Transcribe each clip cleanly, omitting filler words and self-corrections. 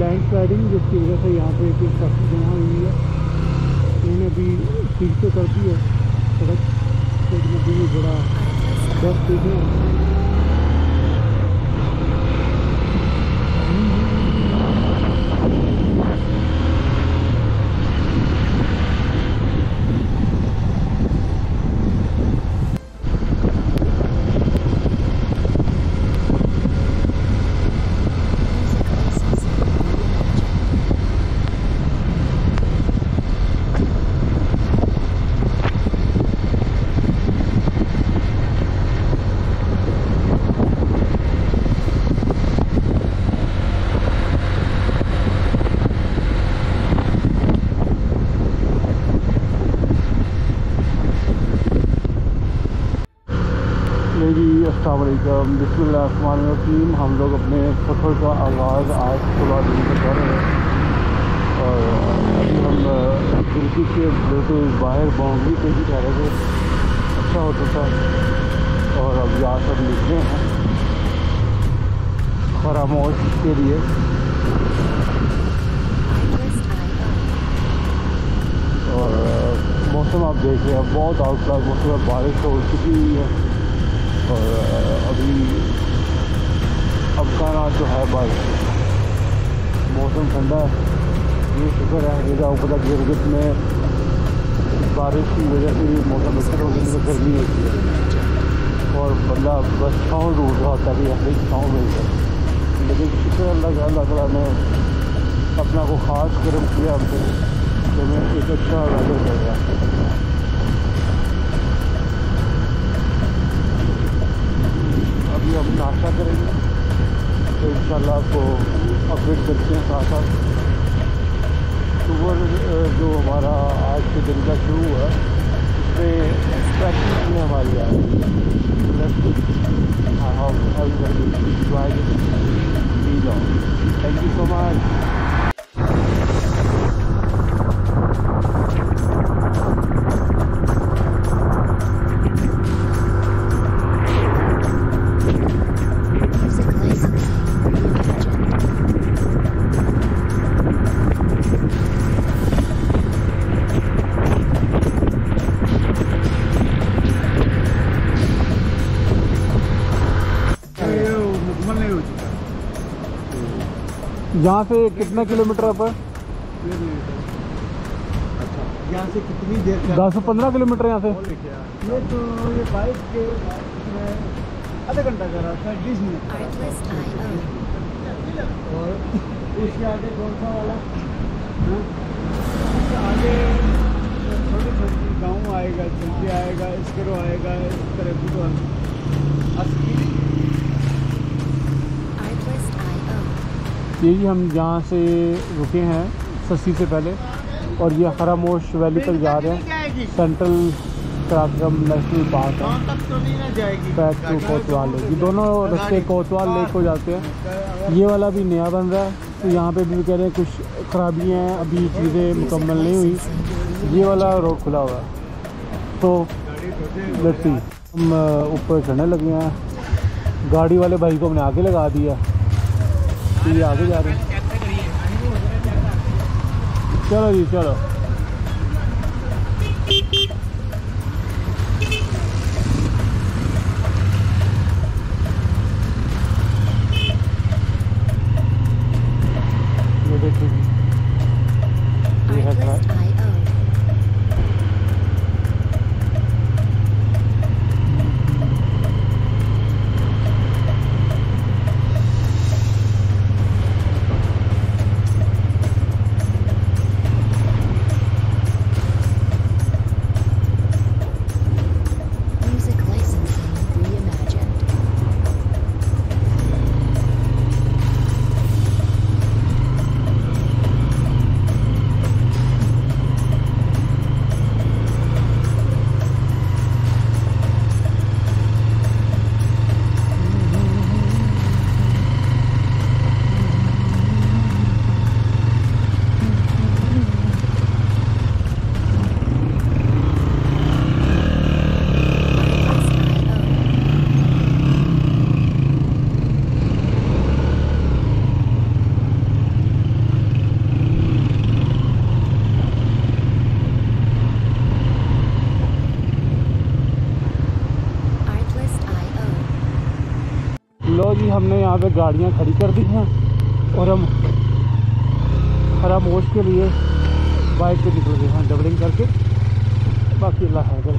Land sliding, जिसकी वजह से यहाँ पे कुछ ट्रैफिक जमा हुई है। इन्होंने अभी ठीक तो कर दी है सड़क, लेकिन अभी भी बड़ा बस है। अस्सलामुअलैकुम, बिस्मिल्लाहिर्रहमानिर्रहीम। हम लोग अपने सफ़र का आगाज़ आज सुबह दिन से कर रहे हैं और अभी हम तुर्की के बिल्कुल बाहर बाउंड्री पे ही ठहरे थे। अच्छा होता था और अब यहाँ सब निकले हैं खरामोश के लिए। और मौसम आप देख रहे हैं, बहुत आउट क्लास मौसम है, बारिश हो चुकी हुई है और अभी अफगाना जो है बारिश, मौसम ठंडा है। ये शुक्र है मेरा ऊपर गिरगित में बारिश की वजह से भी मौसम बेहतर हो गई, तो गर्मी होती है और बंदा बस छाँव ढूंढ रहा होता है कि ऐसे ही छाँव मिल जाए। लेकिन शुक्र अल्लाह ताला ने अपना को ख़ास करम किया हमसे, तो मैं एक अच्छा वेदर कर रहा है। अभी हम नाश्ता करेंगे तो इंशाल्लाह आपको अपडेट करते हैं साथ साथ। सुबह जो हमारा आज के दिन का शुरू हुआ उसमें प्रैक्टिस में हमारी आई। Thank you so much. यहाँ से कितना किलोमीटर है पर? अच्छा, यहाँ से कितनी देर? 10-15 किलोमीटर यहाँ से। ये तो ये बाइक के आधा घंटा का रास्ता है, 20 मिनट। और इसके आगे कौन सा वाला? आगे छोटे छोटे गाँव आएगा, चलते आएगा, इसकरो आएगा, इस तरह की तो यही हम जहाँ से रुके हैं सस्सी से पहले, और ये खरामोश वैली तक जा रहे हैं। सेंट्रल कराक्रम नेशनल पार्क है, बैक टू कोतवाल लेक। ये दोनों रास्ते कोतवाल लेक को जाते हैं। ये वाला भी नया बन रहा है, तो यहाँ पे भी कह रहे हैं कुछ खराबियाँ हैं, अभी चीज़ें मुकम्मल नहीं हुई। ये वाला रोड खुला हुआ है, तो लेट्स सी। हम ऊपर चढ़ने लगे हैं, गाड़ी वाले भाई को हमने आगे लगा दिया, ये आगे जा रहे हैं। चलो जी चलो। ये देखिए जी, ये है जी हमने यहाँ पे गाड़ियाँ खड़ी कर दी हैं और हम खरामोश के लिए बाइक पे निकल गए हैं डबलिंग करके। बाकी अल्लाह हाज़िर।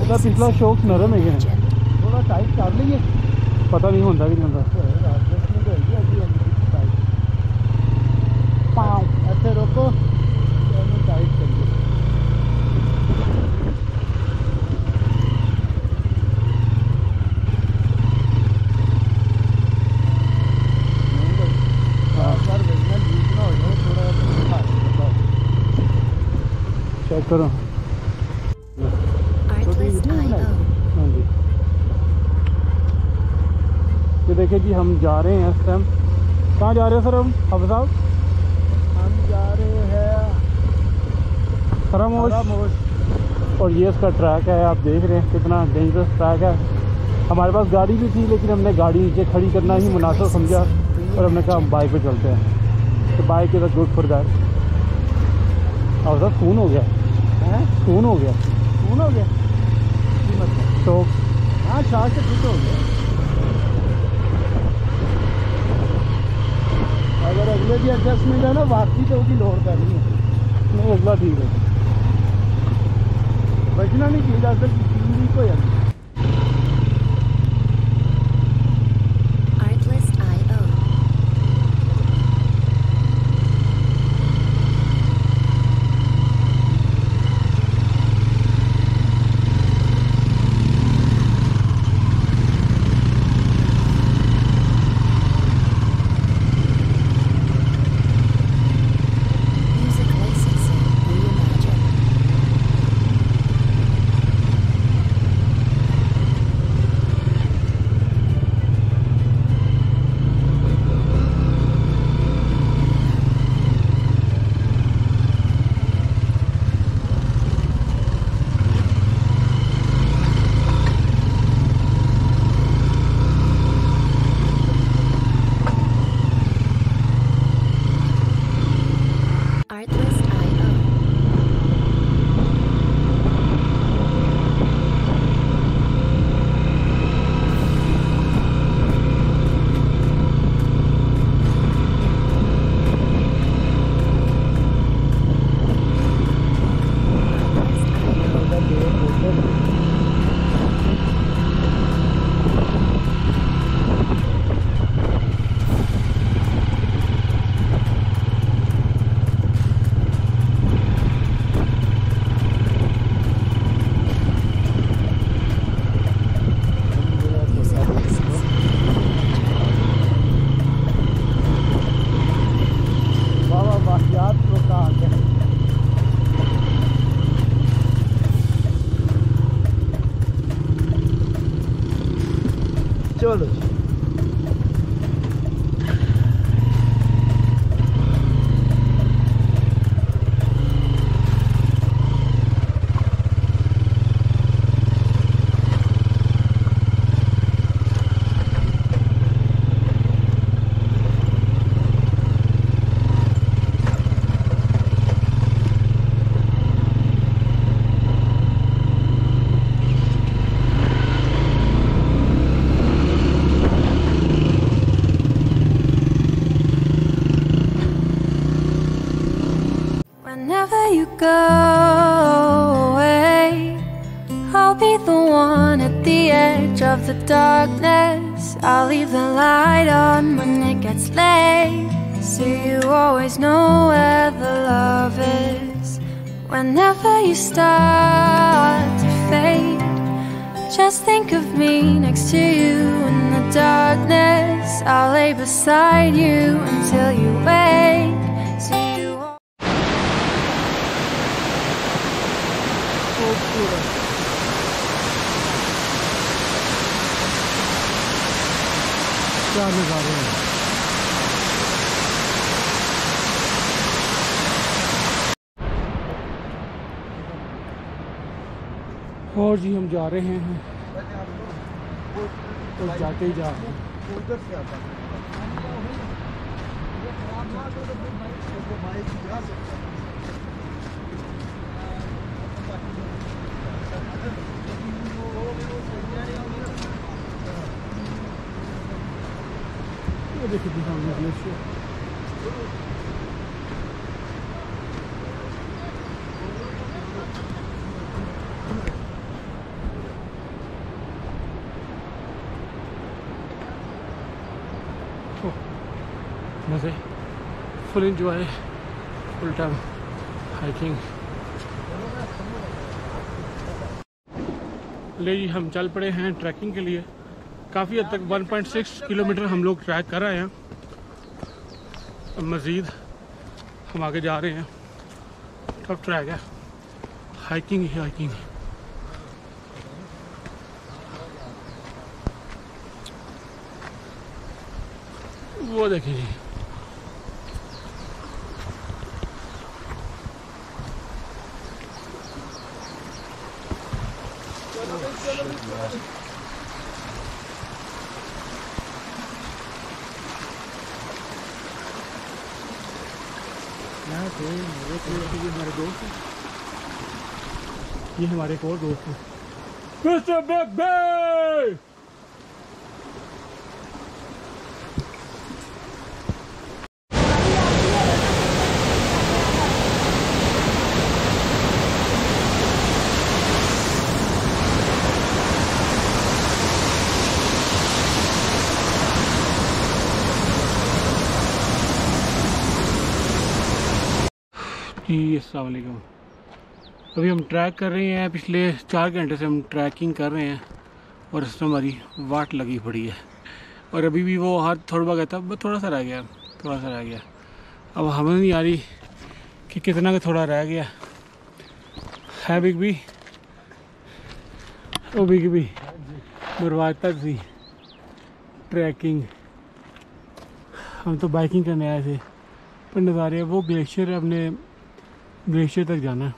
उसका पिछला शौक नरम है थोड़ा टाइट कर लीजिए, पता नहीं होता कि नहीं होता। ऐसे रोको, टाइट करिए। चेक करो। हाँ जी, ये देखिए जी हम जा रहे हैं इस टाइम। कहाँ जा रहे हैं सर हम हाफिज़ साहब? हम जा रहे हैं खरामोश। और ये इसका ट्रैक है, आप देख रहे हैं कितना डेंजरस ट्रैक है। हमारे पास गाड़ी भी थी लेकिन हमने गाड़ी नीचे खड़ी करना ही मुनासिब समझा और हमने कहा हम बाइक पे चलते हैं। तो bike is good for that. और सर खून हो गया है, खून हो गया, खून हो गया तो हाँ शॉर्ट से फिट हो गया। अगर अगले भी एडजस्टमेंट है ना वापसी तो उसकी लोड करनी है। नहीं अगला ठीक है, बचना नहीं चाहिए अगर 3 वीक हो जाती। चलो Whenever you go away, I'll be the one at the edge of the darkness. I'll leave the light on when it gets late, so you always know where the love is. Whenever you start to fade, just think of me next to you in the darkness. I'll lay beside you until you wake. क्या नज़ारे हैं। और जी हम जा रहे हैं तो जाते ही जा रहे हैं। देखिए सामने ग्लेशियर। मज़े, full enjoy, full time hiking. ले जी हम चल पड़े हैं ट्रैकिंग के लिए। काफ़ी हद तक 1.6 किलोमीटर हम लोग ट्रैक कर रहे हैं। अब मज़ीद हम आगे जा रहे हैं। टफ ट्रैक है, हाइकिंग ही हाइकिंग। वो देखिए जी, हमारे दोस्त हैं, ये हमारे एक और दोस्त हैं, मिस्टर बिग बी। अस्सलाम वालेकुम। अभी हम ट्रैक कर रहे हैं, पिछले 4 घंटे से हम ट्रैकिंग कर रहे हैं और इसमें हमारी वाट लगी पड़ी है। और अभी भी वो हाथ थोड़ा बहुत कहता बस थोड़ा सा रह गया, थोड़ा सा रह गया। अब हमें नहीं आ रही कि कितना का थोड़ा रह गया है। बिग बी, ओ बिग बी, बर्बाद तक थी ट्रैकिंग। हम तो बाइकिंग करने आए थे, पर नज़ारे वो ग्लेशियर है, अपने ग्लेशियर तक जाना है।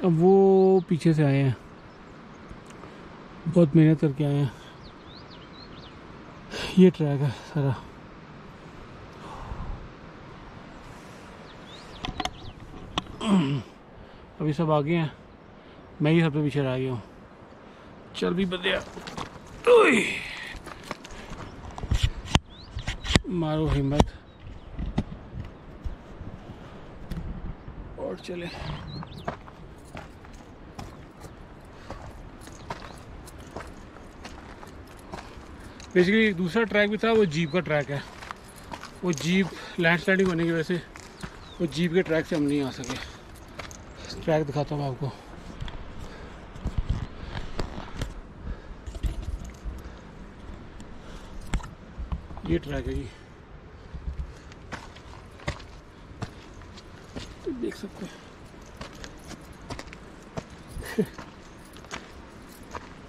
अब वो पीछे से आए हैं, बहुत मेहनत करके आए हैं। ये ट्रैक है सारा। अभी सब आगे हैं, मैं ही सबसे पीछे रह गया हूँ। चल भी बंदे, मारो हिम्मत और चले। बेसिकली दूसरा ट्रैक भी था, वो जीप का ट्रैक है। वो जीप लैंड स्लाइडिंग होने की वजह से वो जीप के ट्रैक से हम नहीं आ सके। ट्रैक दिखाता हूँ आपको। ये ट्रैक है जी, देख सकते हैं।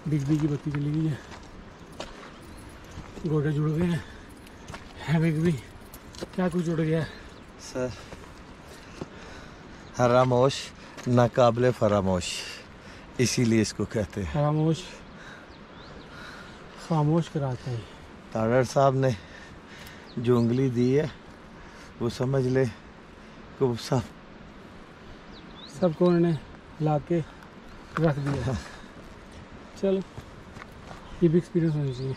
बिग बी की बत्ती चली गई है, गोटे जुड़ गए हैं। है बिग बी, क्या कुछ जुड़ गया सर? हरामोश नाकाबिले फरामोश, इसीलिए इसको कहते हैं। खामोश, खामोश कराता है। ताड़र साहब ने जो उंगली दी है वो समझ ले कि सबको उन्होंने ला के रख दिया। चलो, ये भी एक्सपीरियंस होनी चाहिए।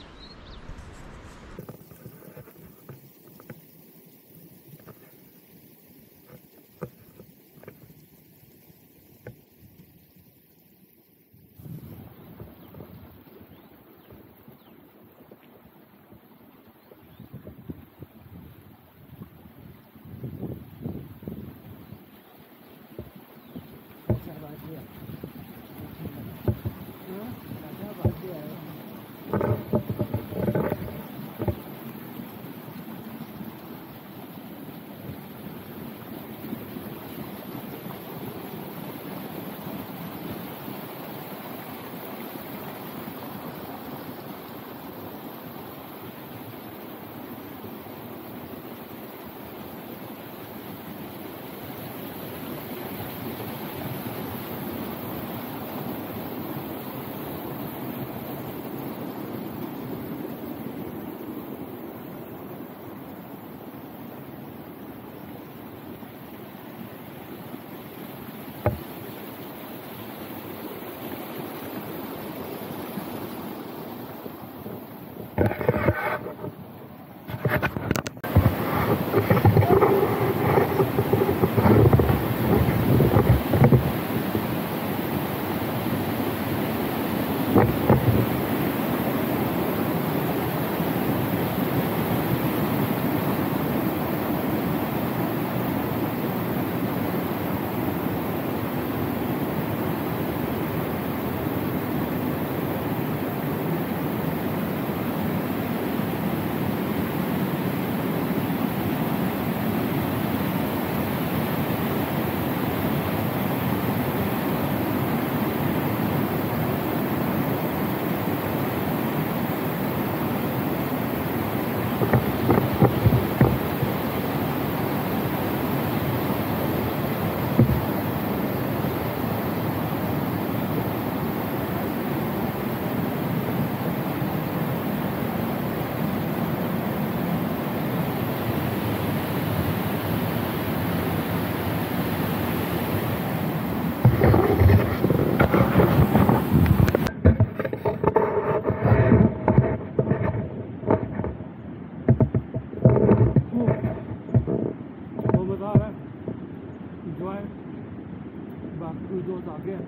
बाकी कोई दोस्त आ गया,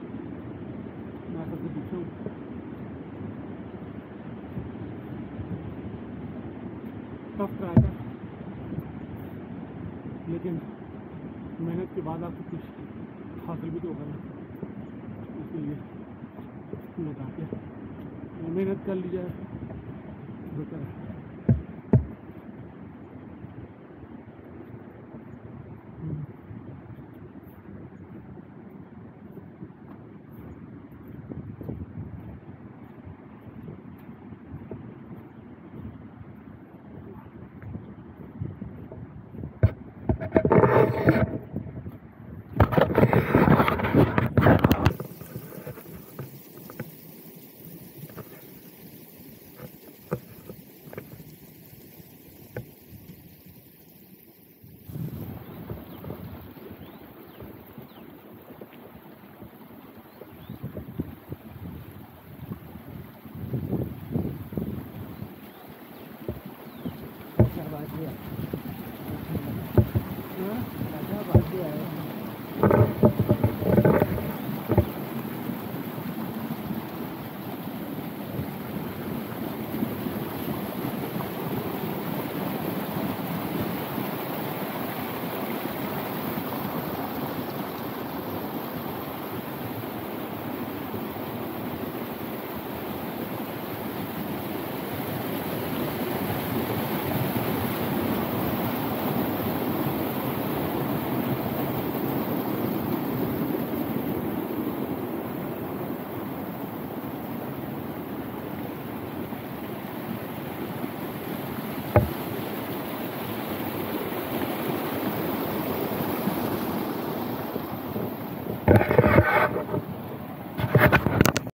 मैं सबसे पीछे हूँ। टफ ट्रैक है, लेकिन मेहनत के बाद आपको कुछ हासिल भी तो होगा ना, इसलिए लगा के मेहनत कर ली जाए बेहतर है।